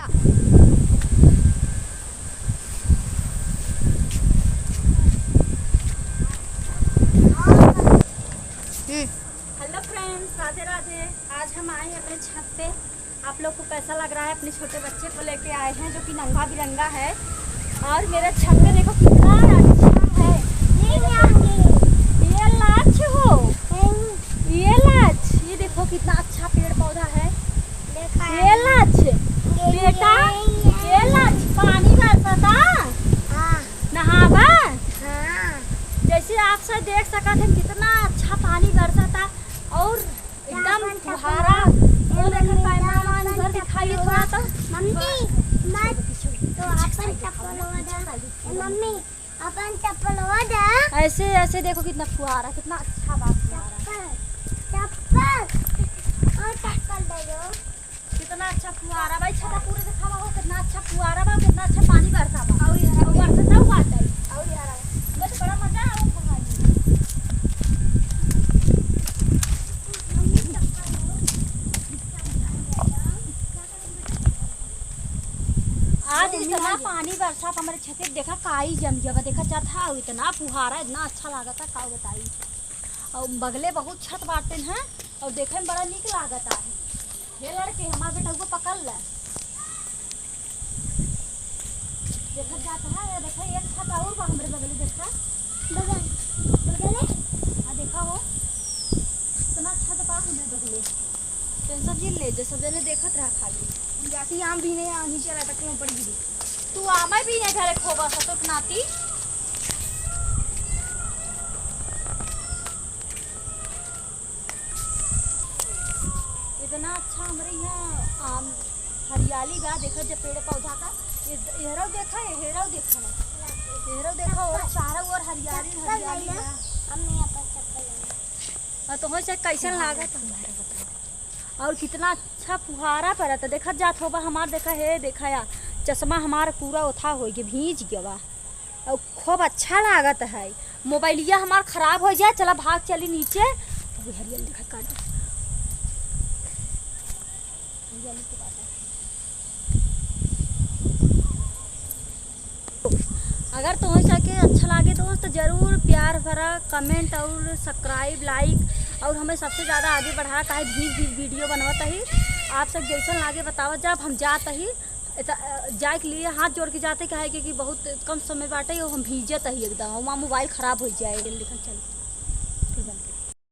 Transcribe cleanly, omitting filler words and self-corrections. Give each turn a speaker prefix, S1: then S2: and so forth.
S1: Hello friends, Radhe Radhe. आज हम आए हैं अपने छत पे। आप लोग को कैसा लग रहा है? अपने छोटे बच्चे को लेके आए हैं जो कि नंगा बिरंगा है। और मेरा छत पे देखो कितना अच्छा है। ये लाच हो, ये लाच, ये देखो कितना अच्छा पेड़ पौधा है। ये लाच बेटा, ये लाच पानी बरसता नहावा। जैसे आप सब देख सकते हैं कितना अच्छा पानी बरसता और एकदम फुहारा। वो देखो कैमरामैन उधर दिखाइए थोड़ा तो।
S2: मम्मी अपन चप्पल हो जा।
S1: ऐसे ऐसे देखो कितना फुहारा, कितना अच्छा बात फुहारा।
S2: चप्पल दे दो।
S1: कितना अच्छा फुहारा भाई, छता पूरे दिखावा हो कितना अच्छा फुहारा बा, कितना अच्छा पानी बरसा बा। और बरसता हुआ आता है और यार बस बड़ा मजा आ रहा है। आज इतना पानी बरसा हमारे छत पे, देखा काई जम गया, देखा चथा इतना फुहारा, इतना अच्छा लागता का बताई। और बगले बहुत छत बाटे हैं और देखे में बड़ा निक लागता है। ये लड़के हमारे बेटा को पकड़ ले, देखा जाता है। देखा एक छत और बा हमारे बगले, देखा देखा हो इतना छत बा हमारे बगले। टेंशन जी ले जैसे मैंने देखत रहा खाली हम जाती आम भी नहीं आनी चला तक ऊपर गिरी। तू आम भी नहीं घरे खोबा सा तो नाती। इतना अच्छा हमारे यहाँ आम हरियाली बा, देखो जब पेड़ पौधा का एहरो देखा है, एहरो देखा है, एहरो देखा और चारों ओर हरियाली हरियाली बा।
S2: मम्मी अपन चप्पल
S1: तो हो से कैसन लागत हमारे बताओ। और कितना अच्छा फुहारा पड़ता, देखा जात होगा हमार। देखा है, देखा या चश्मा हमारा पूरा उठा हो गया, भीज गया बा और खूब अच्छा लागत है। मोबाइलिया हमार खराब हो जाए, चला भाग चली नीचे। हरियल देखा काट अगर तुम्हें सके अच्छा लगे दोस्त तो ज़रूर प्यार भरा कमेंट और सब्सक्राइब लाइक और हमें सबसे ज़्यादा आगे बढ़ा काहे भीज वीडियो बनवत ही। आप सब जैसा लागे बतावत जब हम जात ही जाए के लिए हाथ जोड़ के जाते कहे कि बहुत कम समय बाटे हम भीजत ही एकदम वहाँ मोबाइल ख़राब हो जाए। लिखा चल